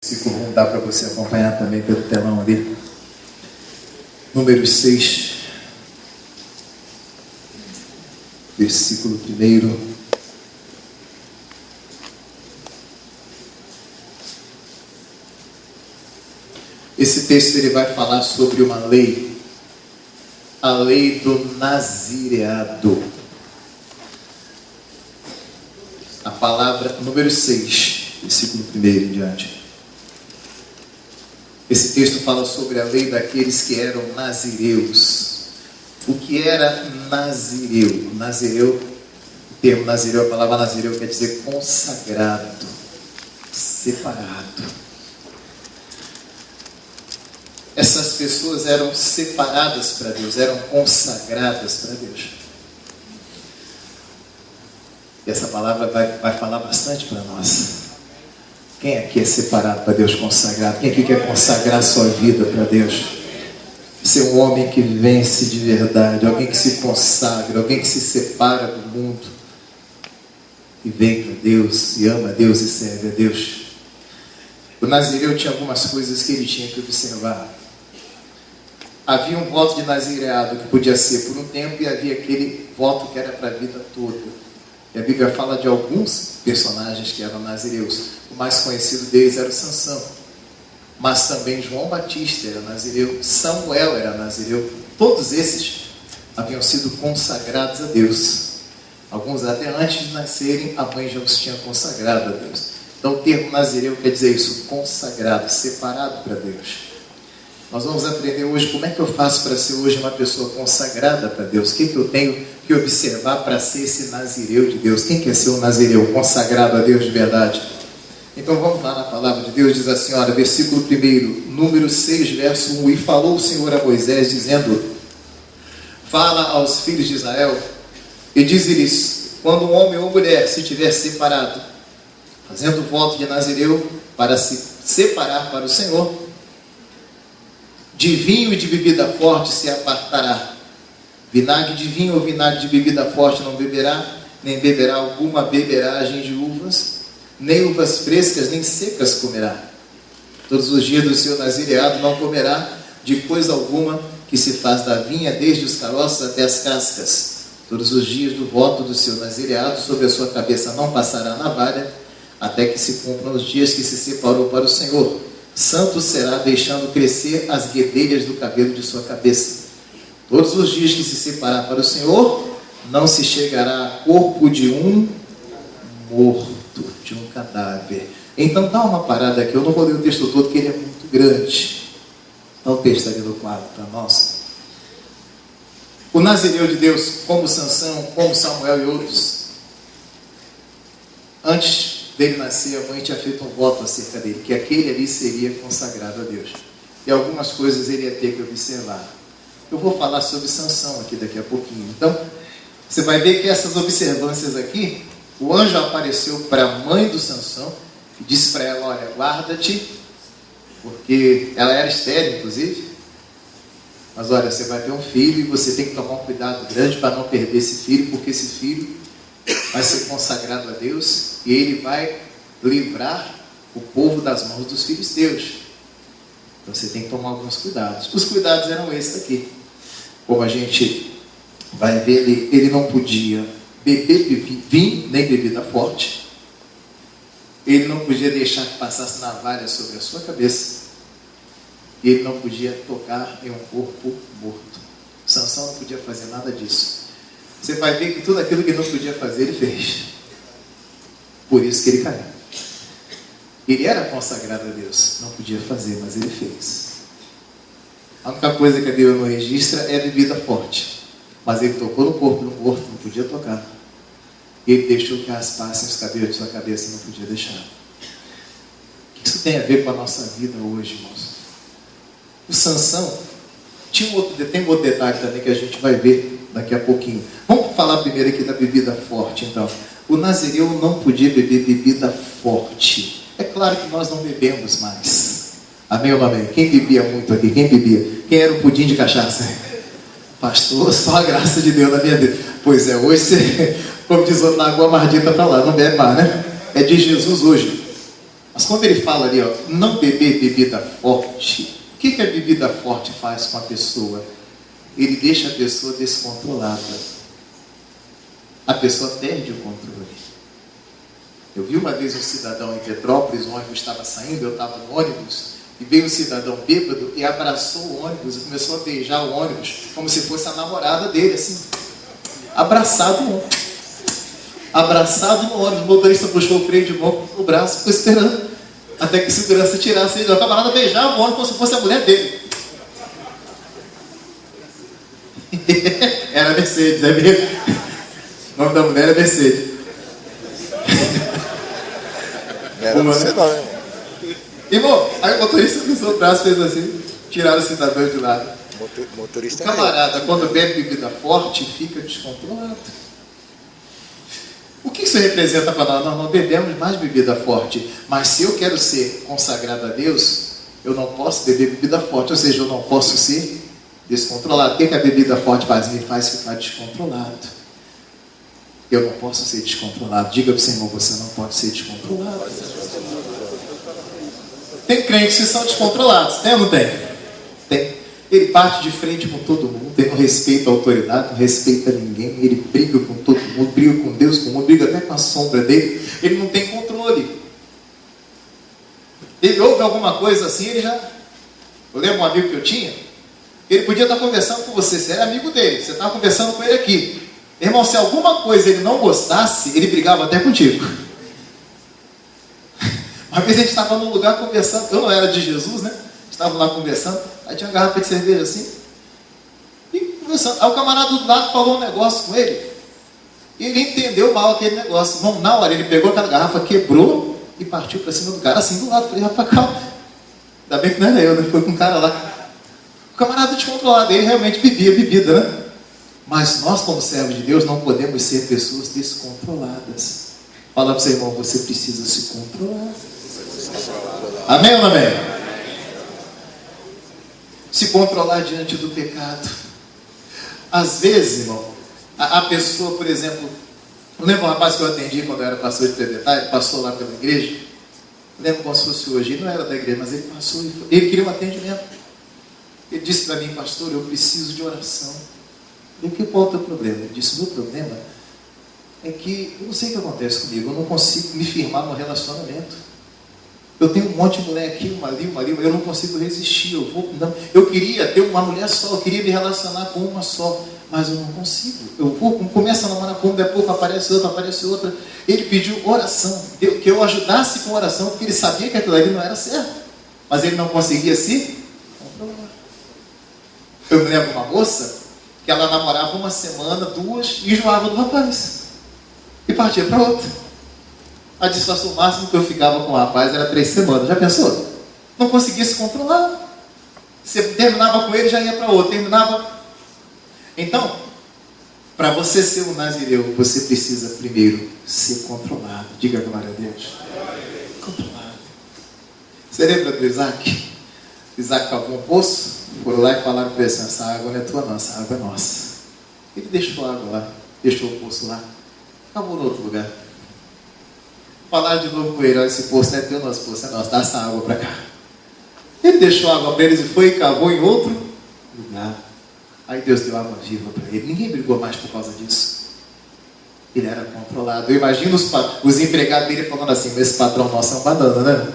Versículo dá para você acompanhar também pelo telão ali. Números 6, versículo 1. Esse texto ele vai falar sobre uma lei, a lei do nazireado. A palavra, número 6, versículo 1 em diante. Esse texto fala sobre a lei daqueles que eram nazireus. O que era nazireu? Nazireu, o termo nazireu, a palavra nazireu quer dizer consagrado, separado. Essas pessoas eram separadas para Deus, eram consagradas para Deus. E essa palavra vai falar bastante para nós. Quem aqui é separado para Deus, consagrado? Quem aqui quer consagrar a sua vida para Deus? Ser um homem que vence de verdade, alguém que se consagra, alguém que se separa do mundo e vem para Deus, e ama a Deus e serve a Deus. O nazireu tinha algumas coisas que ele tinha que observar. Havia um voto de nazireado que podia ser por um tempo, e havia aquele voto que era para a vida toda. E a Bíblia fala de alguns personagens que eram nazireus. O mais conhecido deles era o Sansão. Mas também João Batista era nazireu, Samuel era nazireu. Todos esses haviam sido consagrados a Deus. Alguns até antes de nascerem, a mãe já os tinha consagrado a Deus. Então o termo nazireu quer dizer isso, consagrado, separado para Deus. Nós vamos aprender hoje como é que eu faço para ser hoje uma pessoa consagrada para Deus. O que eu tenho que observar para ser esse nazireu de Deus? Quem quer ser um nazireu consagrado a Deus de verdade? Então vamos lá na palavra de Deus, diz assim, olha, versículo 1, número 6, verso 1. E falou o Senhor a Moisés, dizendo: fala aos filhos de Israel e diz-lhes, quando um homem ou mulher se tiver separado, fazendo voto de nazireu para se separar para o Senhor, de vinho e de bebida forte se apartará. Vinagre de vinho ou vinagre de bebida forte não beberá, nem beberá alguma beberagem de uvas, nem uvas frescas, nem secas comerá. Todos os dias do seu nazireado não comerá de coisa alguma que se faz da vinha, desde os caroços até as cascas. Todos os dias do voto do seu nazireado, sobre a sua cabeça não passará navalha, até que se cumpram os dias que se separou para o Senhor. Santo será, deixando crescer as guedelhas do cabelo de sua cabeça. Todos os dias que se separar para o Senhor, não se chegará a corpo de um morto, de um cadáver. Então dá uma parada aqui, eu não vou ler o texto todo, porque ele é muito grande. Dá o texto ali do quadro para nós. O nazireu de Deus, como Sansão, como Samuel e outros, antes dele nascer, a mãe tinha feito um voto acerca dele, que aquele ali seria consagrado a Deus. E algumas coisas ele ia ter que observar. Eu vou falar sobre Sansão aqui daqui a pouquinho. Então, você vai ver que essas observâncias aqui, o anjo apareceu para a mãe do Sansão e disse para ela, olha, guarda-te, porque ela era estéril, inclusive. Mas olha, você vai ter um filho e você tem que tomar um cuidado grande para não perder esse filho, porque esse filho vai ser consagrado a Deus e ele vai livrar o povo das mãos dos filisteus. Então você tem que tomar alguns cuidados. Os cuidados eram esses aqui. Como a gente vai ver, ele não podia beber vinho, nem bebida forte. Ele não podia deixar que passasse navalha sobre a sua cabeça. E ele não podia tocar em um corpo morto. Sansão não podia fazer nada disso. Você vai ver que tudo aquilo que não podia fazer, ele fez. Por isso que ele caiu. Ele era consagrado a Deus. Não podia fazer, mas ele fez. A única coisa que a Bíblia não registra é a bebida forte. Mas ele tocou no corpo do morto, não podia tocar. E ele deixou que raspassem os cabelos de sua cabeça, não podia deixar. O que isso tem a ver com a nossa vida hoje, irmãos? O Sansão tem um outro detalhe também que a gente vai ver daqui a pouquinho. Vamos falar primeiro aqui da bebida forte, então. O nazireu não podia beber bebida forte. É claro que nós não bebemos mais. Amém ou não amém? Quem bebia muito aqui? Quem bebia? Quem era o pudim de cachaça? Pastor, só a graça de Deus na minha vida. Pois é, hoje você, como diz outro, na água mardita para lá, não bebe mais, né? É de Jesus hoje. Mas quando ele fala ali, ó, não beber bebida forte, o que a bebida forte faz com a pessoa? Ele deixa a pessoa descontrolada. A pessoa perde o controle. Eu vi uma vez um cidadão em Petrópolis, o ônibus estava saindo, eu estava no ônibus, e veio um cidadão bêbado e abraçou o ônibus, e começou a beijar o ônibus, como se fosse a namorada dele, assim, abraçado no ônibus. Abraçado no ônibus, o motorista puxou o freio de mão no braço, ficou esperando, até que a segurança tirasse ele. O camarada beijava o ônibus como se fosse a mulher dele. Era Mercedes, é mesmo? O nome da mulher é Mercedes. Era você não, né? Irmão, aí o motorista cruzou o braço, fez assim, tiraram o cidadão de lado. Motorista O camarada, quando bebe bebida forte, fica descontrolado. O que isso representa para nós? Nós não bebemos mais bebida forte. Mas se eu quero ser consagrado a Deus, eu não posso beber bebida forte. Ou seja, eu não posso ser descontrolado. O que a bebida forte faz? Me faz ficar descontrolado. Eu não posso ser descontrolado. Diga para o Senhor, você não pode ser descontrolado. Tem crentes que são descontrolados. Tem ou não tem? Tem. Ele parte de frente com todo mundo, ele não respeita a autoridade, não respeita ninguém, ele briga com todo mundo, briga com Deus, com o mundo, briga até com a sombra dele, ele não tem controle. Ele ouve alguma coisa assim, ele já... Eu lembro um amigo que eu tinha, ele podia estar conversando com você, você era amigo dele, você estava conversando com ele aqui. Irmão, se alguma coisa ele não gostasse, ele brigava até contigo. Uma vez a gente estava num lugar conversando, eu não era de Jesus, né? Estavam lá conversando, aí tinha uma garrafa de cerveja assim, e conversando. Aí o camarada do lado falou um negócio com ele, e ele entendeu mal aquele negócio. Irmão, na hora ele pegou aquela garrafa, quebrou e partiu para cima do cara, assim do lado. Falei, rapaz, calma. Ainda bem que não era eu, né? Foi com um cara lá. O camarada descontrolado, ele realmente bebia bebida, né? Mas nós, como servos de Deus, não podemos ser pessoas descontroladas. Fala para o seu irmão, você precisa se controlar. Amém ou não amém? Se controlar diante do pecado. Às vezes, irmão, a pessoa, por exemplo, eu lembro um rapaz que eu atendi quando eu era pastor de Trevetá, ele passou lá pela igreja, eu lembro como se fosse hoje, ele não era da igreja, mas ele passou, ele queria um atendimento. Ele disse para mim, pastor, eu preciso de oração. Eu falei, qual é o teu problema? Ele disse, o meu problema é que, eu não sei o que acontece comigo, eu não consigo me firmar no relacionamento. Eu tenho um monte de mulher aqui, uma ali, eu não consigo resistir. Eu queria ter uma mulher só, eu queria me relacionar com uma só, mas eu não consigo. Eu começo a namorar com uma, depois pouco aparece outra. Ele pediu oração, que eu ajudasse com oração, porque ele sabia que aquilo ali não era certo, mas ele não conseguia se controlar. Eu me lembro de uma moça, que ela namorava uma semana, 2, e enjoava do rapaz, e partia para outra. A disfarçou o máximo que eu ficava com o rapaz era 3 semanas. Já pensou? Não conseguia se controlar. Você terminava com ele, já ia para outro. Terminava. Então, para você ser um nazireu, você precisa primeiro ser controlado. Diga glória a Deus. Controlado. Você lembra do Isaac? Isaac cavou um poço, foram lá e falaram para ele assim, essa água não é tua não, essa água é nossa. Ele deixou a água lá, deixou o poço lá, cavou no outro lugar. Falaram de novo com ele, olha, esse poço não é teu, nosso poço é nosso, dá essa água para cá. Ele deixou a água para eles e foi e cavou em outro lugar. Aí Deus deu água viva para ele. Ninguém brigou mais por causa disso. Ele era controlado. Eu imagino os empregados dele falando assim, esse patrão nosso é um banana, né?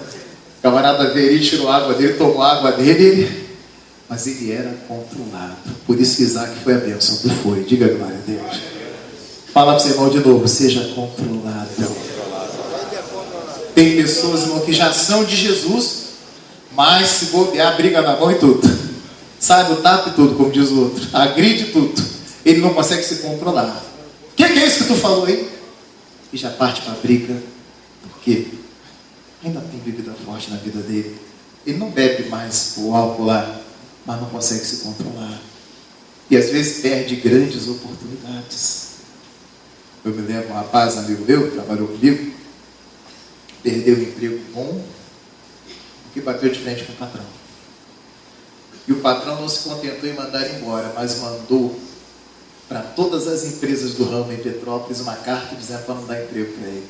O camarada veio, ele tirou a água dele, tomou a água dele, mas ele era controlado. Por isso que Isaac foi a bênção que foi. Diga glória a Deus. Fala para o seu irmão de novo, seja controlado. Tem pessoas, irmão, que já são de Jesus, mas se bobear, briga na mão e tudo. Sai do tato e tudo, como diz o outro. Agride tudo. Ele não consegue se controlar. O que é isso que tu falou aí? E já parte para a briga. Por quê? Ainda tem bebida forte na vida dele. Ele não bebe mais o álcool lá, mas não consegue se controlar. E às vezes perde grandes oportunidades. Eu me lembro, um rapaz, amigo meu, que trabalhou comigo, perdeu o emprego bom, porque bateu de frente com o patrão. E o patrão não se contentou em mandar embora, mas mandou para todas as empresas do ramo em Petrópolis uma carta dizendo para não dar emprego para ele.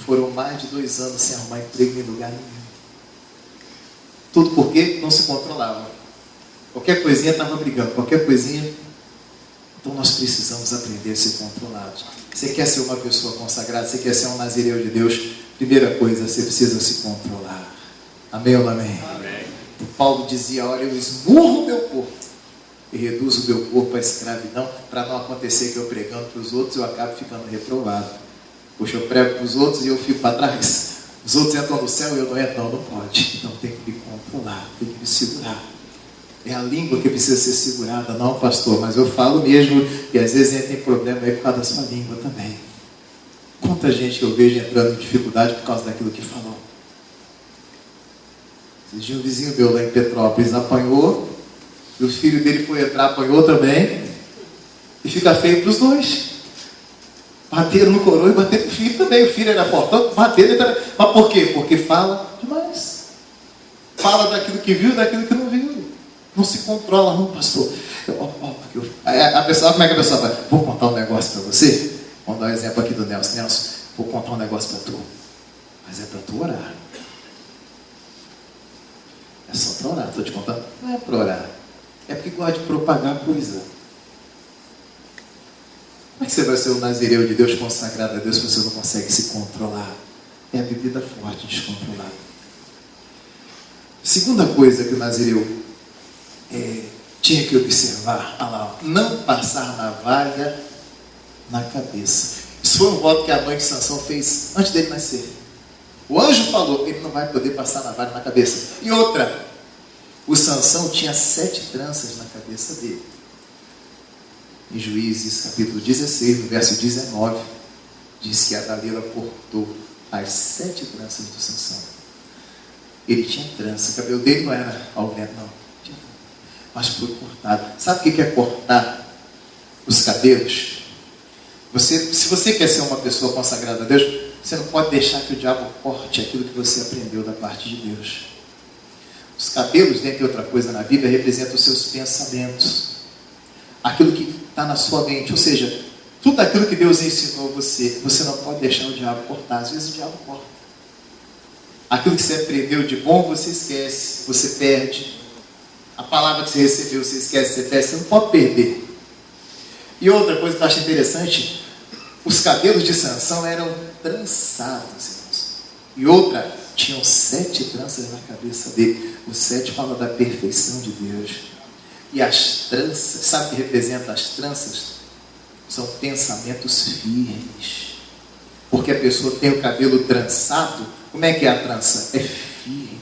foram mais de 2 anos sem arrumar emprego em lugar nenhum. Tudo porque não se controlavam. Qualquer coisinha estava brigando, qualquer coisinha. Então nós precisamos aprender a ser controlados. Você quer ser uma pessoa consagrada, você quer ser um nazireu de Deus, primeira coisa, você precisa se controlar. Amém ou não amém? Amém. O Paulo dizia: olha, eu esmurro o meu corpo e reduzo o meu corpo à escravidão, para não acontecer que eu pregando para os outros eu acabo ficando reprovado. Poxa, eu prego para os outros e eu fico para trás. Os outros entram no céu e eu não entro. Não pode. Então tem que me controlar, tem que me segurar. É a língua que precisa ser segurada, não, pastor, mas eu falo mesmo, e às vezes entra em problema aí por causa da sua língua também. Quanta gente que eu vejo entrando em dificuldade por causa daquilo que falou. Esse dia um vizinho meu lá em Petrópolis apanhou, e o filho dele foi entrar, apanhou também, e fica feio para os dois. Bateram no coroa e bateram no filho também. O filho era portão, bateram também. Mas por quê? Porque fala demais. Fala daquilo que viu, daquilo que não viu. Não se controla, não, pastor. A pessoa, como é que a pessoa vai? Vou contar um negócio para você. Vamos dar um exemplo aqui do Nelson. Nelson, vou contar um negócio para tu. Mas é para tu orar. É só para orar. Estou te contando? Não é para orar. É porque gosta de propagar coisa. Como é que você vai ser um nazireu de Deus, consagrado a Deus, se você não consegue se controlar? É a bebida forte, descontrolada. Segunda coisa que o nazireu tinha que observar, não passar navalha na cabeça. Isso foi um voto que a mãe de Sansão fez antes dele nascer. O anjo falou que ele não vai poder passar navalha na cabeça. E outra, o Sansão tinha 7 tranças na cabeça dele. Em Juízes, capítulo 16, no verso 19, diz que a Dalila cortou as 7 tranças do Sansão. Ele tinha trança, o cabelo dele não era ao vento, não. Mas foi cortado. Sabe o que é cortar os cabelos? Se você quer ser uma pessoa consagrada a Deus, você não pode deixar que o diabo corte aquilo que você aprendeu da parte de Deus. Os cabelos, dentre outra coisa na Bíblia, representam os seus pensamentos. Aquilo que está na sua mente, ou seja, tudo aquilo que Deus ensinou você não pode deixar o diabo cortar. Às vezes o diabo corta. Aquilo que você aprendeu de bom, você esquece, você perde. A palavra que você recebeu, você esquece, você perde, você não pode perder. E outra coisa que eu acho interessante, os cabelos de Sansão eram trançados, irmãos. E outra, tinham 7 tranças na cabeça dele. O 7 fala da perfeição de Deus. E as tranças, sabe o que representa as tranças? São pensamentos firmes. Porque a pessoa tem o cabelo trançado. Como é que é a trança? É firme.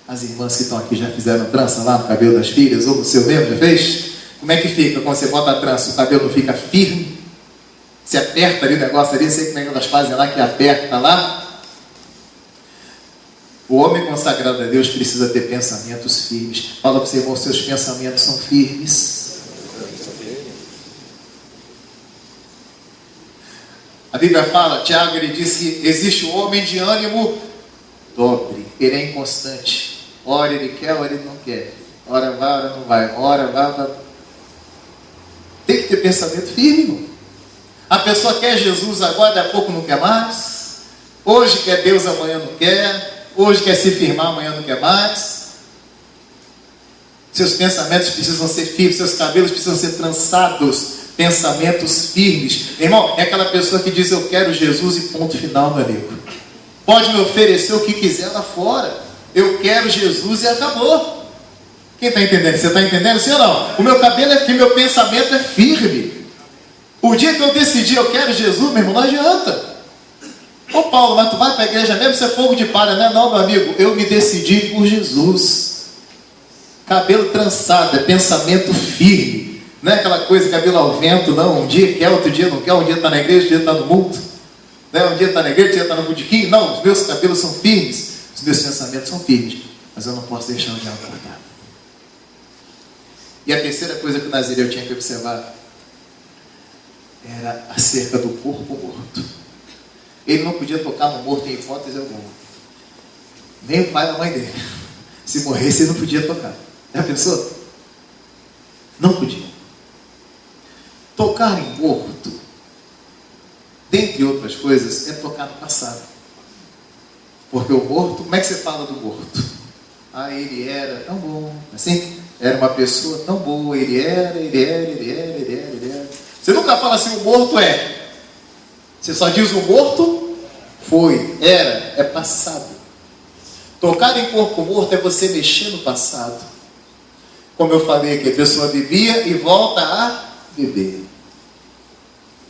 As irmãs que estão aqui já fizeram trança lá no cabelo das filhas, ou no seu mesmo já fez? Como é que fica quando você bota a trança? O cabelo não fica firme? Você aperta ali o negócio ali, sei como é que elas fazem lá, que aperta lá. O homem consagrado a Deus precisa ter pensamentos firmes. Fala para o seu irmão, seus pensamentos são firmes. A Bíblia fala, Tiago, ele diz que existe um homem de ânimo dobre, ele é inconstante. Ora ele quer, ora ele não quer. Ora vai, ora não vai. Ora vai. Tem que ter pensamento firme, irmão. A pessoa quer Jesus agora, daqui a pouco não quer mais. Hoje quer Deus, amanhã não quer. Hoje quer se firmar, amanhã não quer mais. Seus pensamentos precisam ser firmes, seus cabelos precisam ser trançados. Pensamentos firmes. Irmão, é aquela pessoa que diz: eu quero Jesus e ponto final, meu amigo. Pode me oferecer o que quiser lá fora. Eu quero Jesus e acabou. Quem está entendendo? Você está entendendo? Sim ou não? O meu cabelo é firme, meu pensamento é firme. O dia que eu decidi eu quero Jesus, meu irmão, não adianta. Ô Paulo, mas tu vai para a igreja mesmo, você é fogo de palha, né? Não, meu amigo, eu me decidi por Jesus. Cabelo trançado, é pensamento firme. Não é aquela coisa, cabelo ao vento, não. Um dia quer, outro dia não quer, um dia está na igreja, outro dia está no mundo. Né? Um dia está na igreja, outro dia está no budiquim. Não, os meus cabelos são firmes, os meus pensamentos são firmes. Mas eu não posso deixar o diabo cortar. E a terceira coisa que o nazireu tinha que observar era acerca do corpo morto. Ele não podia tocar no morto em hipótese alguma. Nem o pai e a mãe dele. Se morresse, ele não podia tocar. Já pensou? Não podia. Tocar em morto, dentre outras coisas, é tocar no passado. Porque o morto, como é que você fala do morto? Ah, ele era tão bom, assim, era uma pessoa tão boa, ele era. Você nunca fala assim, o morto é. Você só diz o morto foi, era, é passado. Tocar em corpo morto é você mexer no passado. Como eu falei aqui, a pessoa bebia e volta a beber.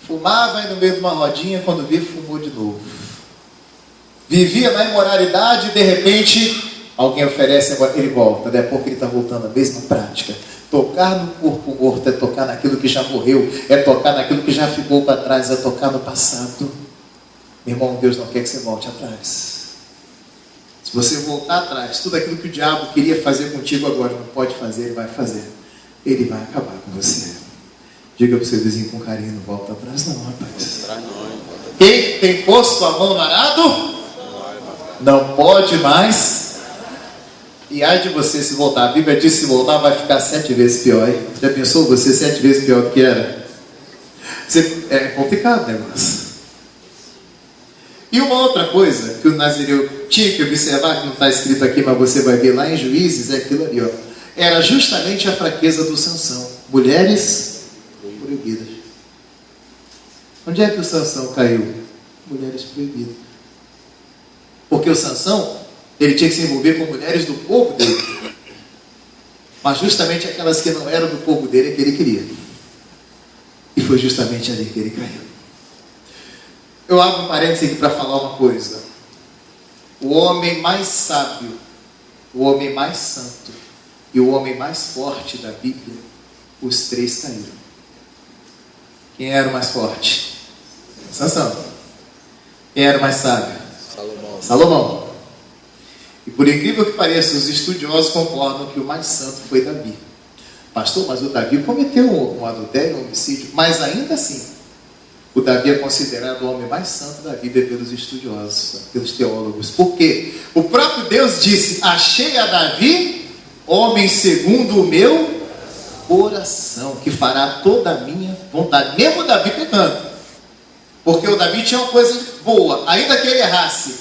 Fumava e no meio de uma rodinha, quando via, fumou de novo. Vivia na imoralidade e de repente alguém oferece, ele volta. Daí a pouco ele está voltando à mesma prática. Tocar no corpo morto é tocar naquilo que já morreu, é tocar naquilo que já ficou para trás, é tocar no passado. Meu irmão, Deus não quer que você volte atrás. Se você voltar atrás, tudo aquilo que o diabo queria fazer contigo agora não pode fazer, ele vai fazer. Ele vai acabar com você. Diga para o seu vizinho com carinho, não volta atrás não, rapaz. Quem tem posto a mão no arado, não pode mais. E ai de você se voltar. A Bíblia diz que se voltar vai ficar 7 vezes pior. Hein? Já pensou você 7 vezes pior do que era? É complicado o negócio. E uma outra coisa que o Nazireu tinha que observar, que não está escrito aqui, mas você vai ver lá em Juízes, é aquilo ali, ó. Era justamente a fraqueza do Sansão. Mulheres proibidas. Onde é que o Sansão caiu? Mulheres proibidas. Porque o Sansão, ele tinha que se envolver com mulheres do povo dele. Mas justamente aquelas que não eram do povo dele é que ele queria. E foi justamente ali que ele caiu. Eu abro um parênteses aqui para falar uma coisa. O homem mais sábio, o homem mais santo e o homem mais forte da Bíblia, os 3 caíram. Quem era o mais forte? Sansão. Quem era o mais sábio? Salomão. E por incrível que pareça, os estudiosos concordam que o mais santo foi Davi. Pastor, mas o Davi cometeu um adultério, um homicídio, mas ainda assim, o Davi é considerado o homem mais santo da Bíblia pelos estudiosos, pelos teólogos. Por quê? O próprio Deus disse: achei a Davi, homem segundo o meu coração, que fará toda a minha vontade. Mesmo o Davi pecando. Porque o Davi tinha uma coisa boa, ainda que ele errasse,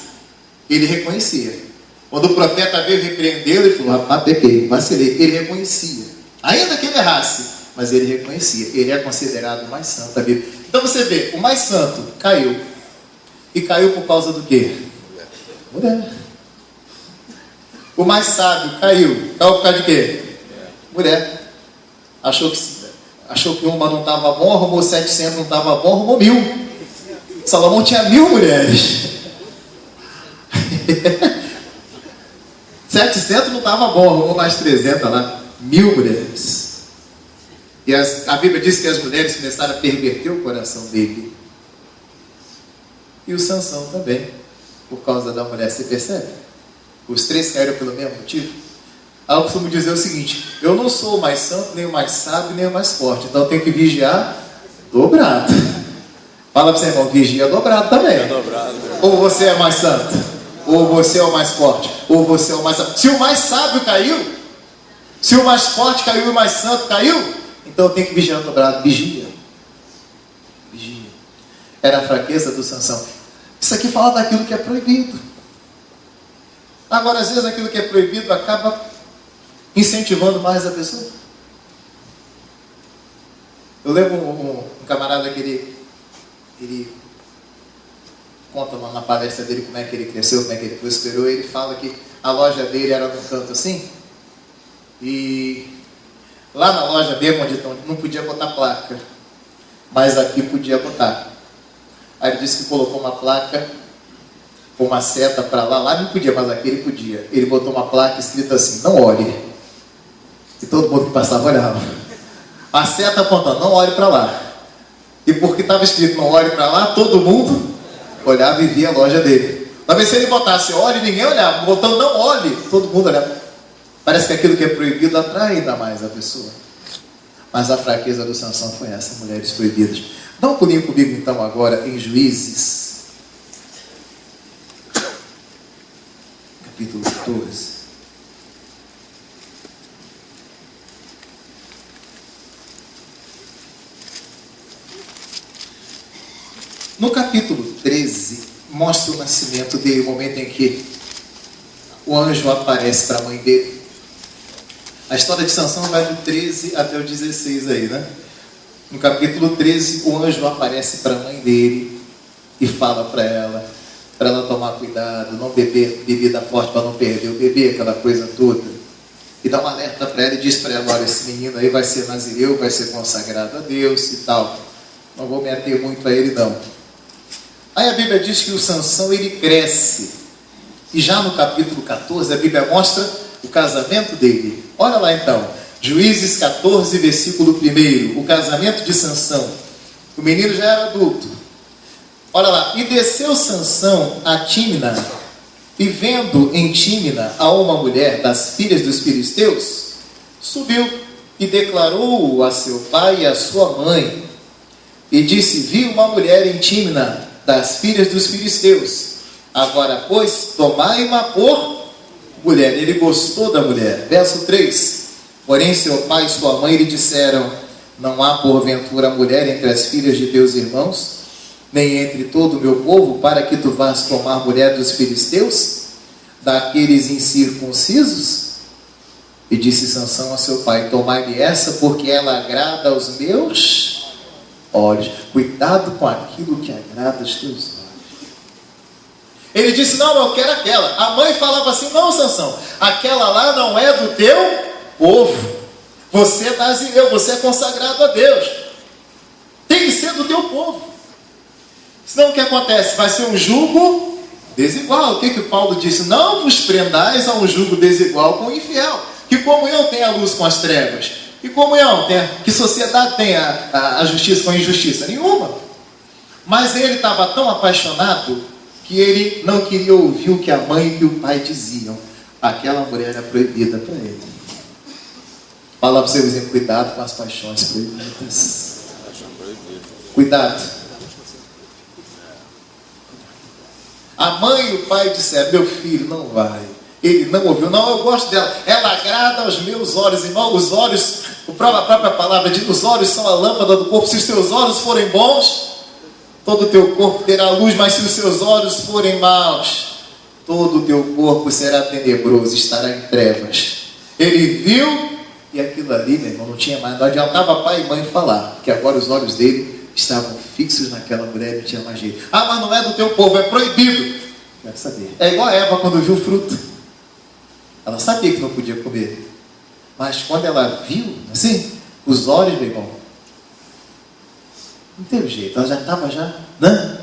ele reconhecia. Quando o profeta veio repreendê-lo, ele falou: rapaz, pequei, vacilei. Ele reconhecia, ainda que ele errasse, mas ele reconhecia. Ele é considerado o mais santo da Bíblia. Então você vê, o mais santo caiu. E caiu por causa do quê? Mulher. O mais sábio caiu. Caiu por causa de quê? Mulher. Achou que uma não estava bom, arrumou 700, não estava bom, arrumou 1000. Salomão tinha 1000 mulheres. 700 não estava bom, arrumou mais 300 lá. 1000 mulheres. E a Bíblia diz que as mulheres começaram a perverter o coração dele. E o Sansão também, por causa da mulher. Você percebe? Os 3 caíram pelo mesmo motivo. Aí eu costumo dizer o seguinte: eu não sou o mais santo, nem o mais sábio, nem o mais forte. Então eu tenho que vigiar dobrado. Fala para você, irmão, vigia dobrado também. É dobrado. Ou você é mais santo, ou você é o mais forte, ou você é o mais sábio. Se o mais sábio caiu, se o mais forte caiu e o mais santo caiu, então tem que vigiar dobrado. Vigia. Vigia. Era a fraqueza do Sansão. Isso aqui fala daquilo que é proibido. Agora, às vezes, aquilo que é proibido acaba incentivando mais a pessoa. Eu lembro um camarada que ele conta na palestra dele como é que ele cresceu, como é que ele prosperou. Ele fala que a loja dele era num canto assim, e lá na loja dele, onde não podia botar placa, mas aqui podia botar. Aí ele disse que colocou uma placa com uma seta para lá não podia, mas aqui ele podia. Ele botou uma placa escrita assim: não olhe. E todo mundo que passava olhava. A seta apontando: não olhe para lá. E porque estava escrito não olhe para lá, todo mundo olhava e via a loja dele. Talvez se ele botasse olhe, ninguém olhava. Botando não olhe, todo mundo olhava. Parece que aquilo que é proibido atrai ainda mais a pessoa. Mas a fraqueza do Sansão foi essa: mulheres proibidas. Dá um pulinho comigo então agora em Juízes, capítulo 14. No capítulo 13, mostra o nascimento dele, o momento em que o anjo aparece para a mãe dele. A história de Sansão vai do 13 até o 16 aí, né? No capítulo 13, o anjo aparece para a mãe dele e fala para ela tomar cuidado, não beber bebida forte para não perder o bebê, aquela coisa toda. E dá um alerta para ela e diz para ela: olha, esse menino aí vai ser nazireu, vai ser consagrado a Deus e tal. Não vou me ater muito a ele não. Aí a Bíblia diz que o Sansão, ele cresce. E já no capítulo 14, a Bíblia mostra o casamento dele. Olha lá então, Juízes 14, versículo 1, o casamento de Sansão. O menino já era adulto. Olha lá, e desceu Sansão a Tímina, e vendo em Tímina a uma mulher das filhas dos filisteus, subiu e declarou a seu pai e a sua mãe, e disse: vi uma mulher em Tímina das filhas dos filisteus, agora pois tomai-ma por mulher. Ele gostou da mulher. Verso 3, porém seu pai e sua mãe lhe disseram: não há porventura mulher entre as filhas de teus irmãos, nem entre todo o meu povo, para que tu vás tomar mulher dos filisteus, daqueles incircuncisos? E disse Sansão a seu pai: tomai-lhe essa, porque ela agrada aos meus olhos. Cuidado com aquilo que agrada aos teus olhos. Ele disse: não, eu quero aquela. A mãe falava assim: não, Sansão, aquela lá não é do teu povo. Você é nazireu, você é consagrado a Deus. Tem que ser do teu povo. Senão o que acontece? Vai ser um jugo desigual. O que Paulo disse? Não vos prendais a um jugo desigual com o infiel. Que comunhão tem a luz com as trevas? Que comunhão tem? Que sociedade tem a justiça com a injustiça? Nenhuma. Mas ele estava tão apaixonado que ele não queria ouvir o que a mãe e o pai diziam. Aquela mulher era proibida para ele. Fala para você, vizinho, cuidado com as paixões proibidas. Cuidado. A mãe e o pai disseram: meu filho, não vai. Ele não ouviu. Não, eu gosto dela. Ela agrada aos meus olhos. Irmão, os olhos, a própria palavra diz: os olhos são a lâmpada do corpo. Se os teus olhos forem bons, todo o teu corpo terá luz. Mas se os seus olhos forem maus, todo o teu corpo será tenebroso, estará em trevas. Ele viu, e aquilo ali, meu irmão, não tinha mais. Não adiantava pai e mãe falar, que agora os olhos dele estavam fixos naquela mulher, não tinha mais jeito. Ah, mas não é do teu povo, é proibido. Quero saber. É igual a Eva quando viu o fruto. Ela sabia que não podia comer. Mas quando ela viu, assim, os olhos, meu irmão, não teve jeito. Ela já estava né?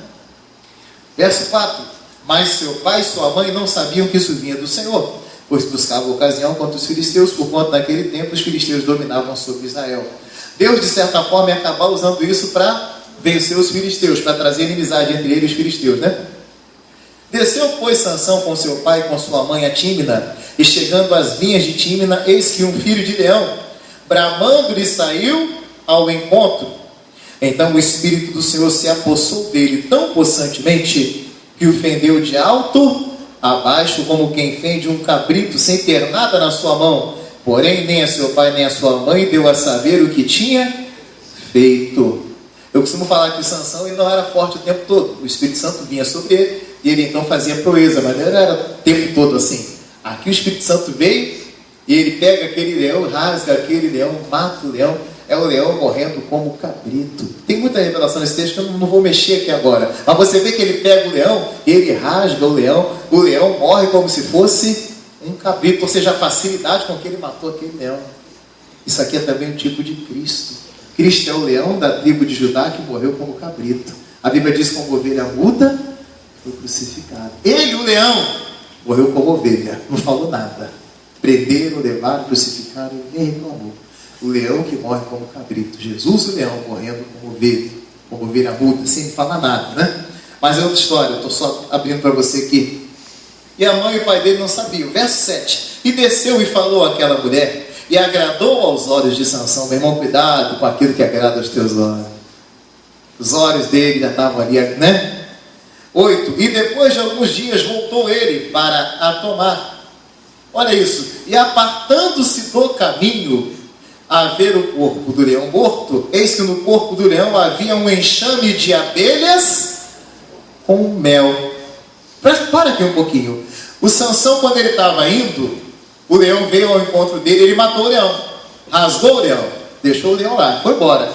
Verso 4. Mas seu pai e sua mãe não sabiam que isso vinha do Senhor, pois buscavam ocasião contra os filisteus, por conta daquele tempo os filisteus dominavam sobre Israel. Deus, de certa forma, ia acabar usando isso para vencer os filisteus, para trazer inimizade entre eles e os filisteus, né? Desceu, pois, Sansão com seu pai e com sua mãe a Tímina, e chegando às vinhas de Tímina, eis que um filho de leão, bramando, lhe saiu ao encontro. Então o Espírito do Senhor se apossou dele tão possantemente, que o fendeu de alto a baixo, como quem fende um cabrito, sem ter nada na sua mão. Porém, nem a seu pai nem a sua mãe deu a saber o que tinha feito. Eu costumo falar que o Sansão, ele não era forte o tempo todo. O Espírito Santo vinha sobre ele, e ele então fazia proeza, mas não era o tempo todo assim. Aqui o Espírito Santo veio, e ele pega aquele leão, rasga aquele leão, mata o leão. É o leão morrendo como cabrito. Tem muita revelação nesse texto que eu não vou mexer aqui agora. Mas você vê que ele pega o leão, ele rasga o leão morre como se fosse um cabrito, ou seja, a facilidade com que ele matou aquele leão. Isso aqui é também um tipo de Cristo. Cristo é o leão da tribo de Judá que morreu como cabrito. A Bíblia diz: como ovelha muda, foi crucificado. Ele, o leão, morreu como ovelha, não falou nada. Prenderam, levaram, crucificaram, nem reclamou. O leão que morre como cabrito. Jesus, o leão, morrendo como ovelha muda, sem falar nada, né? Mas é outra história, eu estou só abrindo para você aqui. E a mãe e o pai dele não sabiam. Verso 7. E desceu e falou àquela mulher, e agradou aos olhos de Sansão. Meu irmão, cuidado com aquilo que agrada aos teus olhos. Os olhos dele já estavam ali, né? 8. E depois de alguns dias voltou ele para a tomar. Olha isso. E apartando-se do caminho, a ver o corpo do leão morto, eis que no corpo do leão havia um enxame de abelhas com mel. Para aqui um pouquinho. O Sansão, quando ele estava indo, o leão veio ao encontro dele, ele matou o leão, rasgou o leão, deixou o leão lá, foi embora.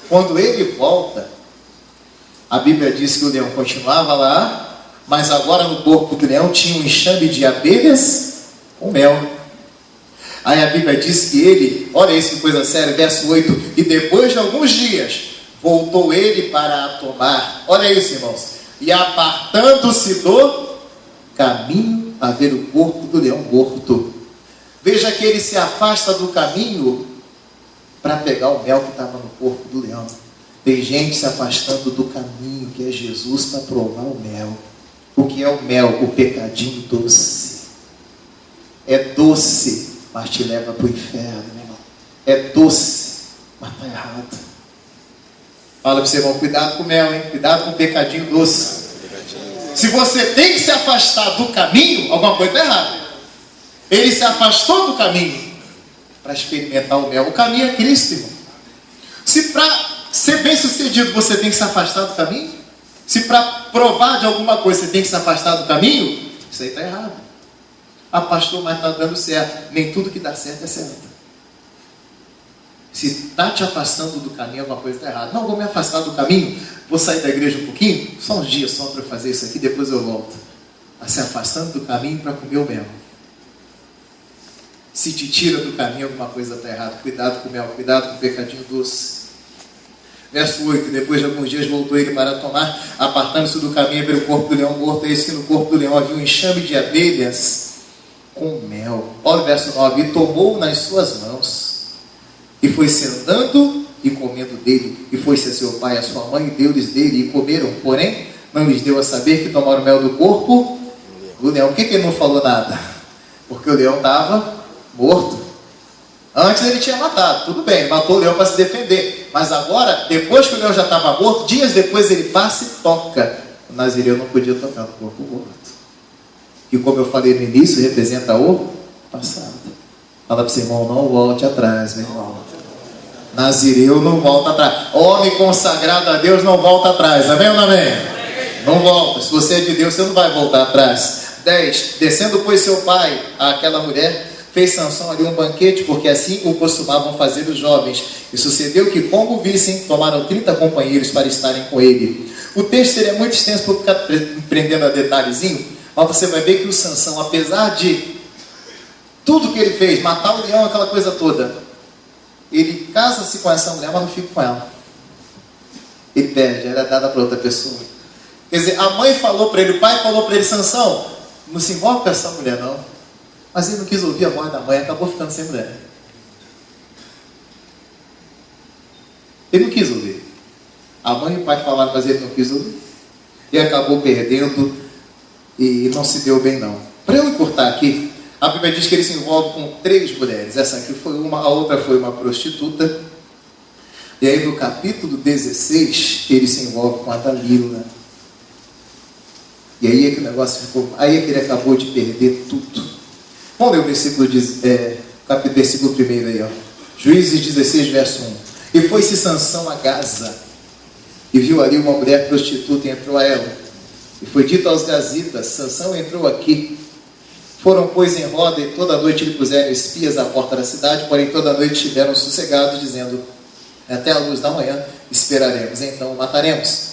Quando ele volta, a Bíblia diz que o leão continuava lá, mas agora no corpo do leão tinha um enxame de abelhas com mel. Aí a Bíblia diz que ele, olha isso que coisa séria, verso 8, e depois de alguns dias, voltou ele para a tomar, olha isso, irmãos, e apartando-se do caminho a ver o corpo do leão morto. Veja que ele se afasta do caminho para pegar o mel que estava no corpo do leão. Tem gente se afastando do caminho que é Jesus para provar o mel. O que é o mel? O pecadinho doce. É doce, mas te leva para o inferno, meu irmão. É doce, mas está errado. Fala para você, irmão, cuidado com o mel, hein? Cuidado com o pecadinho doce. Se você tem que se afastar do caminho, alguma coisa está errada. Ele se afastou do caminho para experimentar o mel. O caminho é Cristo, irmão. Se para ser bem sucedido você tem que se afastar do caminho, se para provar de alguma coisa você tem que se afastar do caminho, isso aí está errado. Ah, pastor, mas está dando certo. Nem tudo que dá certo é certo. Se está te afastando do caminho, alguma coisa está errada. Não, vou me afastar do caminho, vou sair da igreja um pouquinho, só uns dias só para fazer isso aqui, depois eu volto. Está se afastando do caminho para comer o mel. Se te tira do caminho, alguma coisa está errada. Cuidado com o mel, cuidado com o pecadinho doce. Verso 8, depois de alguns dias voltou ele para tomar, apartando-se do caminho pelo corpo do leão morto, eis que no corpo do leão havia um enxame de abelhas com mel. Olha o verso 9, e tomou nas suas mãos, e foi sentando e comendo dele, e foi-se a seu pai, a sua mãe, e deu-lhes dele, e comeram, porém, não lhes deu a saber que tomaram mel do corpo do leão. Por que ele não falou nada? Porque o leão estava morto. Antes ele tinha matado, tudo bem, matou o leão para se defender, mas agora, depois que o leão já estava morto, dias depois ele passa e toca. O nazireu não podia tocar no corpo morto, e como eu falei no início, representa o passado. Fala para o seu irmão, não volte atrás, meu irmão. Nazireu não volta atrás. Homem consagrado a Deus não volta atrás, amém ou não amém? Não volta, se você é de Deus você não vai voltar atrás. 10, descendo pois seu pai àquela mulher, fez Sansão ali um banquete, porque assim o costumavam fazer os jovens. E sucedeu que, como o vissem, tomaram 30 companheiros para estarem com ele. O texto seria muito extenso para ficar prendendo a detalhezinho, mas você vai ver que o Sansão, apesar de tudo que ele fez, matar o leão, aquela coisa toda, ele casa-se com essa mulher, mas não fica com ela. Ele perde, ela é dada para outra pessoa. Quer dizer, a mãe falou para ele, o pai falou para ele, Sansão, não se envolve com essa mulher não. Mas ele não quis ouvir a voz da mãe, acabou ficando sem mulher. Ele não quis ouvir. A mãe e o pai falaram, mas ele não quis ouvir. E acabou perdendo e não se deu bem não. Para eu encurtar aqui, a Bíblia diz que ele se envolve com 3 mulheres. Essa aqui foi uma, a outra foi uma prostituta. E aí no capítulo 16, ele se envolve com a Dalila. E aí é que o negócio ficou, aí é que ele acabou de perder tudo. Vamos ler o versículo 1 aí, ó. Juízes 16, verso 1. E foi-se Sansão a Gaza, e viu ali uma mulher prostituta e entrou a ela. E foi dito aos gazitas, Sansão entrou aqui. Foram, pois, em roda, e toda noite lhe puseram espias à porta da cidade, porém toda noite estiveram sossegados, dizendo, até a luz da manhã esperaremos, então o mataremos.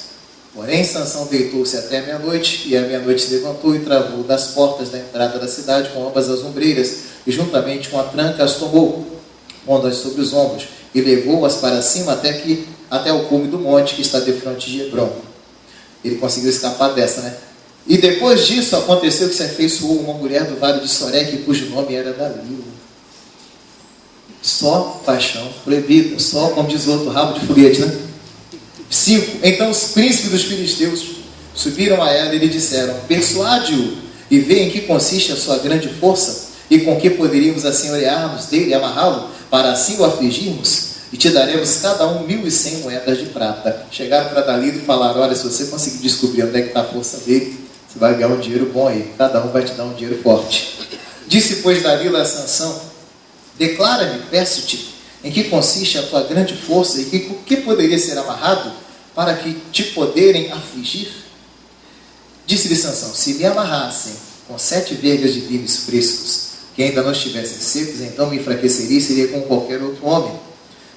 Porém, Sansão deitou-se até a meia-noite, e à meia-noite se levantou e travou das portas da entrada da cidade com ambas as ombreiras, e juntamente com a tranca as tomou, pondo-as sobre os ombros, e levou-as para cima até o cume do monte que está defronte de Hebrom. Ele conseguiu escapar dessa, né? E depois disso aconteceu que se afeiçoou uma mulher do vale de Soreque, cujo nome era Dalila. Só paixão proibida, só, como diz o outro, rabo de foguete, né? 5. Então os príncipes dos filisteus subiram a ela e lhe disseram, persuade-o e vê em que consiste a sua grande força e com que poderíamos assenhorear-nos dele e amarrá-lo para assim o afligirmos, e te daremos cada um 1.100 moedas de prata. Chegaram para Dalila e falaram, olha, se você conseguir descobrir onde é que está a força dele, você vai ganhar um dinheiro bom aí, cada um vai te dar um dinheiro forte. Disse, pois, Dalila a Sansão, declara-me, peço-te, em que consiste a tua grande força e o que poderia ser amarrado para que te poderem afligir? Disse-lhe Sansão, se me amarrassem com 7 vergas de vimes frescos, que ainda não estivessem secos, então me enfraqueceria e seria como qualquer outro homem.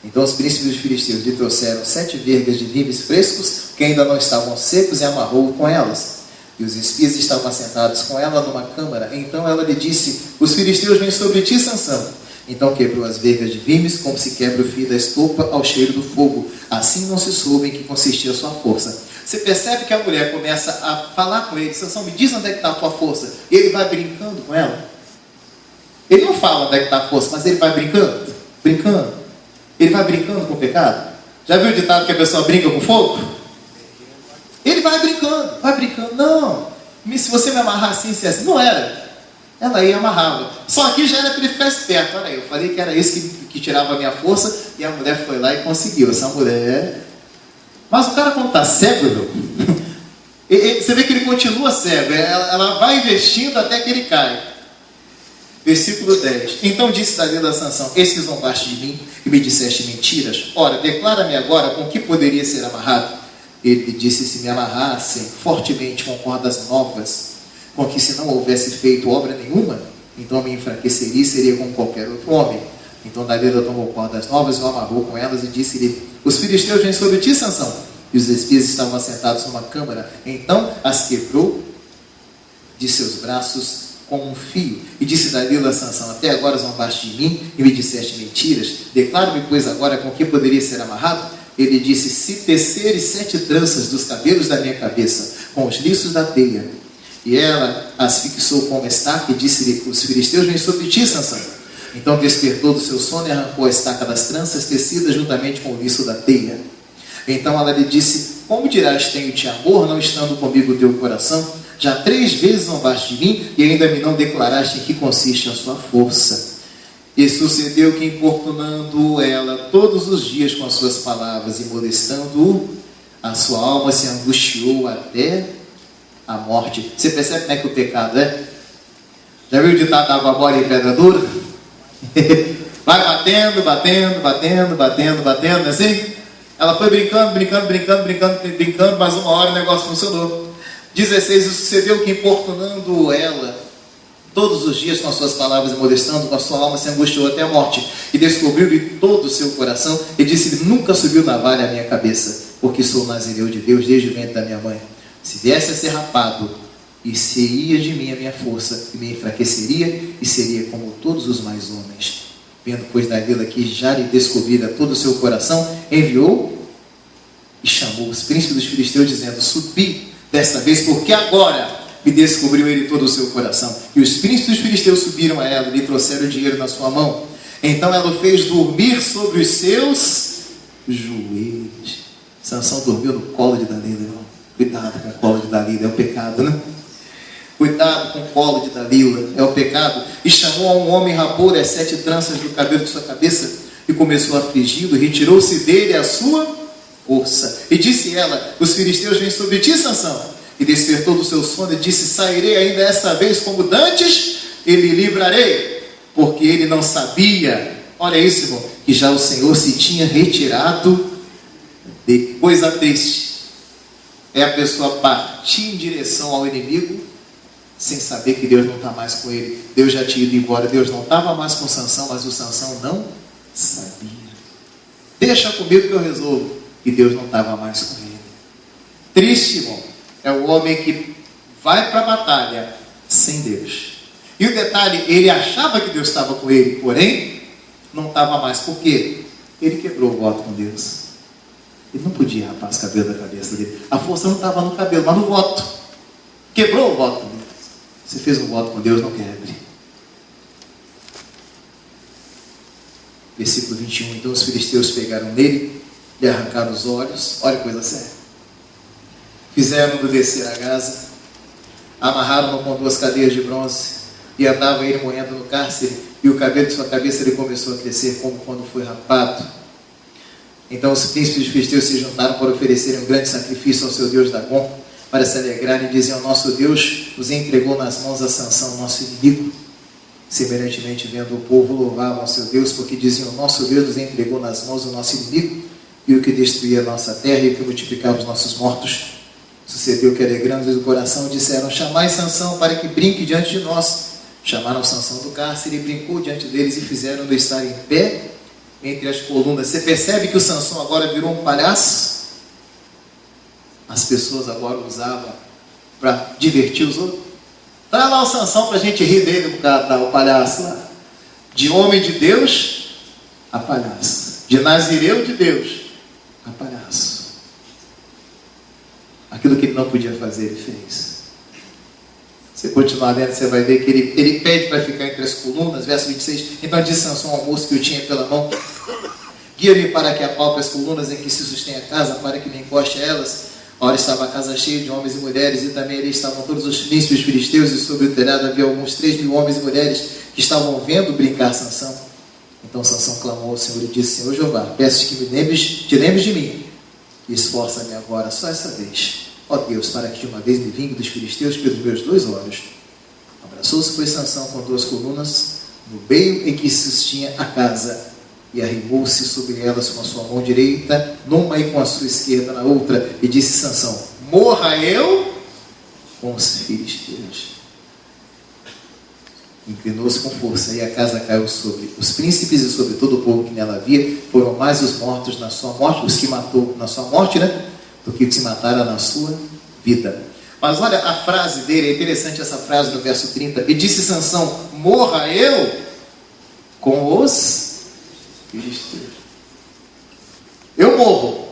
Então os príncipes dos filisteus lhe trouxeram 7 vergas de vimes frescos, que ainda não estavam secos, e amarrou com elas. E os espias estavam assentados com ela numa câmara. Então ela lhe disse: os filisteus vêm sobre ti, Sansão. Então quebrou as vergas de vimes, como se quebra o fio da estopa ao cheiro do fogo. Assim não se soube em que consistia a sua força. Você percebe que a mulher começa a falar com ele: Sansão, me diz onde é que está a tua força. E ele vai brincando com ela. Ele não fala onde é que está a força, mas ele vai brincando. Ele vai brincando com o pecado. Já viu o ditado que a pessoa brinca com fogo? Ele vai brincando. Não, se você me amarrar assim, assim, não era. Ela ia amarrava. Só aqui já era para ele ficar esperto. Olha aí, eu falei que era isso que tirava a minha força, e a mulher foi lá e conseguiu. Essa mulher... Mas o cara, quando está cego, você vê que ele continua cego. Ela vai investindo até que ele cai. Versículo 10. Então disse Dalila a Sansão: eis que zombaste de mim e me disseste mentiras. Ora, declara-me agora com que poderia ser amarrado. Ele disse: se me amarrassem fortemente com cordas novas, com que se não houvesse feito obra nenhuma, então me enfraqueceria e seria como qualquer outro homem. Então Dalila tomou cordas novas e o amarrou com elas e disse-lhe: os filisteus vêm sobre ti, Sansão. E os espias estavam assentados numa câmara. Então as quebrou de seus braços com um fio. E disse Dalila a Sansão: até agora zombaste de mim e me disseste mentiras. Declara-me, pois, agora com que poderia ser amarrado. Ele disse: se teceres 7 tranças dos cabelos da minha cabeça com os liços da teia. E ela as fixou com uma estaca e disse-lhe: os filisteus vêm sobre ti, Sansão. Então despertou do seu sono e arrancou a estaca das tranças tecidas juntamente com o liço da teia. Então ela lhe disse: como dirás tenho-te amor, não estando comigo o teu coração? Já 3 vezes zombaste de mim e ainda me não declaraste em que consiste a sua força. E sucedeu que, importunando ela todos os dias com as suas palavras e molestando-o, a sua alma se angustiou até a morte. Você percebe como é que o pecado é? Já viu o ditado da água mole em pedra dura? Vai batendo, assim? Ela foi brincando, mas uma hora o negócio funcionou. 16, e sucedeu que, importunando ela todos os dias com as suas palavras e molestando, a sua alma se angustiou até a morte, e descobriu-lhe todo o seu coração, e disse-lhe: nunca subiu navalha à minha cabeça, porque sou nazireu de Deus desde o ventre da minha mãe. Se viesse a ser rapado, e se ia de mim a minha força, e me enfraqueceria, e seria como todos os mais homens. Vendo, pois, Dalila que já lhe descobrira todo o seu coração, enviou e chamou os príncipes dos filisteus, dizendo: subi desta vez, porque agora me descobriu ele todo o seu coração. E os príncipes dos filisteus subiram a ela e lhe trouxeram dinheiro na sua mão. Então ela o fez dormir sobre os seus joelhos. Sansão dormiu no colo de Dalila, irmão. Cuidado com o colo de Dalila, é o pecado, né? Cuidado com o colo de Dalila, é o pecado. E chamou a um homem, rapou as 7 tranças do cabelo de sua cabeça e começou a afligi-lo, e retirou-se dele a sua força. E disse ela: os filisteus vêm sobre ti, Sansão. E despertou do seu sono e disse: sairei ainda esta vez como dantes e lhe livrarei. Porque ele não sabia, olha isso, irmão, que já o Senhor se tinha retirado dele. Coisa triste é a pessoa partir em direção ao inimigo sem saber que Deus não está mais com ele. Deus já tinha ido embora, Deus não estava mais com Sansão, mas o Sansão não sabia. Deixa comigo que eu resolvo. E Deus não estava mais com ele. Triste, irmão, é o homem que vai para a batalha sem Deus. E o detalhe, ele achava que Deus estava com ele, porém não estava mais. Por quê? Ele quebrou o voto com Deus. Ele não podia rapar os cabelos da cabeça dele. A força não estava no cabelo, mas no voto. Quebrou o voto com Deus. Você fez um voto com Deus, não quebre. Versículo 21. Então os filisteus pegaram nele, lhe arrancaram os olhos. Olha que coisa séria. Fizeram-no descer a Gaza, amarraram-no com 2 cadeias de bronze, e andava ele moendo no cárcere, e o cabelo de sua cabeça ele começou a crescer como quando foi rapado. Então os príncipes dos filisteus se juntaram para oferecerem um grande sacrifício ao seu Deus Dagom, para se alegrarem, e diziam: nosso Deus nos entregou nas mãos a Sansão, nosso inimigo. Semelhantemente, vendo o povo, louvavam ao seu Deus, porque diziam: nosso Deus nos entregou nas mãos do nosso inimigo, e o que destruía a nossa terra, e o que multiplicava os nossos mortos. Sucedeu que, alegrando-lhes o coração, disseram: chamai Sansão para que brinque diante de nós. Chamaram Sansão do cárcere e brincou diante deles e fizeram-no estar em pé entre as colunas. Você percebe que o Sansão agora virou um palhaço? As pessoas agora usavam para divertir os outros. Traz lá o Sansão para a gente rir dele um bocado, o palhaço lá. De homem de Deus a palhaço. De nazireu de Deus a palhaço. Aquilo que ele não podia fazer, ele fez. Você continuar lendo, você vai ver que ele pede para ficar entre as colunas, verso 26. Então disse Sansão ao moço que o tinha pela mão: guia-me para que apalpe as colunas em que se sustém a casa, para que me encoste a elas. Ora estava a casa cheia de homens e mulheres, e também ali estavam todos os príncipes filisteus, e sobre o telhado havia alguns 3.000 homens e mulheres que estavam vendo brincar Sansão. Então Sansão clamou ao Senhor e disse: Senhor Jeová, peço que te lembres de mim, e esforça-me agora, só essa vez, ó Deus, para que de uma vez me vingue dos filisteus pelos meus 2 olhos. Abraçou-se, pois, Sansão com 2 colunas, no meio em que se sustinha a casa, e arrimou-se sobre elas com a sua mão direita numa e com a sua esquerda na outra, e disse Sansão: morra eu com os filisteus. Inclinou-se com força, e a casa caiu sobre os príncipes e sobre todo o povo que nela havia. Foram mais os mortos na sua morte, os que matou na sua morte, do que os que mataram na sua vida. Mas olha a frase dele, é interessante essa frase no verso 30. E disse Sansão: morra eu com os filisteus. Eu morro,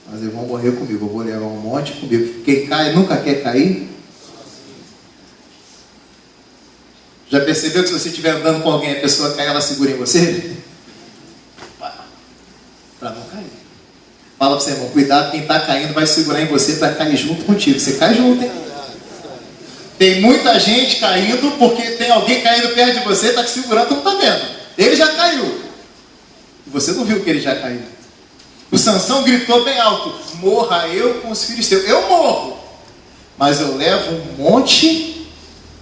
mas eles vão morrer comigo. Eu vou levar um monte comigo. Quem cai nunca quer cair. Já percebeu que se você estiver andando com alguém, a pessoa cai, ela segura em você? Para não cair. Fala para você, irmão, cuidado, quem está caindo vai segurar em você para cair junto contigo. Você cai junto, hein? Tem muita gente caindo porque tem alguém caindo perto de você, está te segurando, tu não está vendo. Ele já caiu. E você não viu que ele já caiu. O Sansão gritou bem alto: morra eu com os filisteus. Eu morro, mas eu levo um monte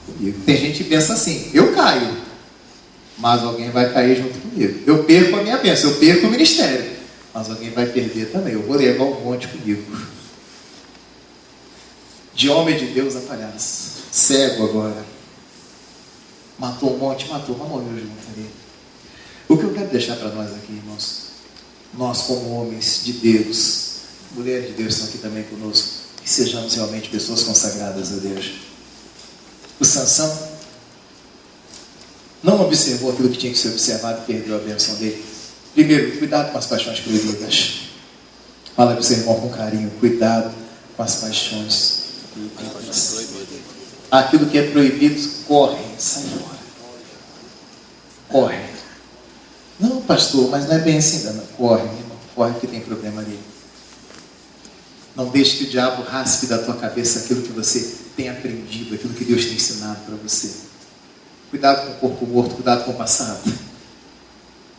comigo. Tem gente que pensa assim: eu caio, mas alguém vai cair junto comigo. Eu perco a minha bênção, eu perco o ministério, mas alguém vai perder também. Eu vou levar um monte comigo. De homem de Deus a palhaço. Cego agora. Matou um monte, matou, mas morreu junto ali. O que eu quero deixar para nós aqui, irmãos, nós como homens de Deus, mulheres de Deus estão aqui também conosco, que sejamos realmente pessoas consagradas a Deus. O Sansão não observou aquilo que tinha que ser observado e perdeu a bênção dele. Primeiro, cuidado com as paixões proibidas. Fala com o seu irmão com carinho: cuidado com as paixões proibidas. Aquilo que é proibido, corre, sai fora. Corre. Não, pastor, mas não é bem assim, não. Corre, irmão, corre que tem problema ali. Não deixe que o diabo raspe da tua cabeça aquilo que você tem aprendido, aquilo que Deus tem ensinado para você. Cuidado com o corpo morto, cuidado com o passado.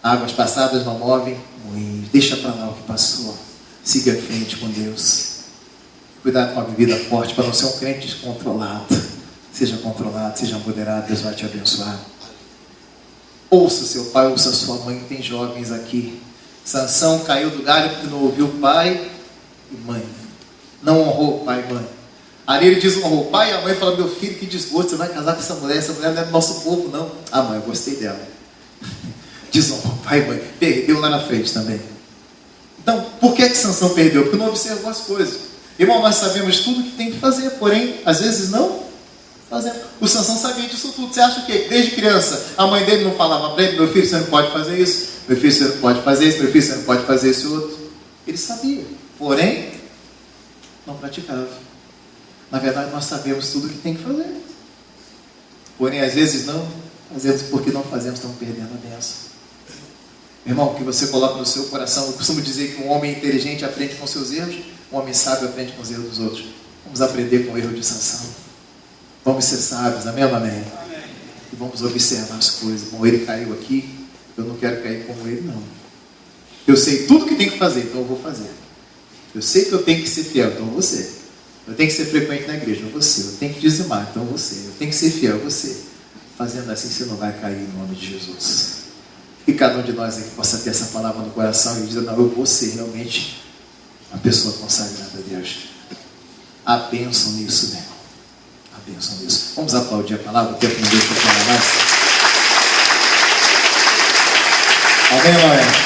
Águas passadas não movem moinhos. Deixa para lá o que passou. Siga em frente com Deus. Cuidado com a bebida forte, para não ser um crente descontrolado. Seja controlado, seja moderado, Deus vai te abençoar. Ouça seu pai, ouça sua mãe. Tem jovens aqui. Sansão caiu do galho porque não ouviu pai e mãe. Não honrou pai e mãe. Ali ele desonrou o pai e a mãe. Fala: meu filho, que desgosto, você vai casar com essa mulher não é do nosso povo não. Ah, mãe, eu gostei dela. Desonrou pai e mãe. Perdeu lá na frente também. Então, por que Sansão perdeu? Porque não observou as coisas. Irmão, nós sabemos tudo que tem que fazer, porém, às vezes não fazemos. O Sansão sabia disso tudo. Você acha que desde criança a mãe dele não falava para ele: meu filho, você não pode fazer isso, meu filho, você não pode fazer isso, meu filho, você não pode fazer esse outro? Ele sabia, porém não praticava. Na verdade, nós sabemos tudo que tem que fazer, porém às vezes não fazemos. Porque não fazemos, estamos perdendo a bênção. Irmão, o que você coloca no seu coração. Eu costumo dizer que um homem inteligente aprende com seus erros, um homem sábio aprende com os erros dos outros. Vamos aprender com o erro de Sansão. Vamos ser sábios, amém ou amém? E vamos observar as coisas. Bom, ele caiu aqui, eu não quero cair como ele, não. Eu sei tudo que tem que fazer, então eu vou fazer. Eu sei que eu tenho que ser fiel, então eu vou ser. Eu tenho que ser frequente na igreja, eu vou ser. Eu tenho que dizimar, então eu vou ser. Eu tenho que ser fiel, eu vou ser. Fazendo assim, você não vai cair em nome de Jesus. E cada um de nós aqui possa ter essa palavra no coração e dizer: não, eu vou ser realmente uma pessoa consagrada a Deus. Há bênção nisso, meu irmão. Há bênção nisso. Vamos aplaudir a palavra, o tempo não deixa eu falar mais. Amém, Maia?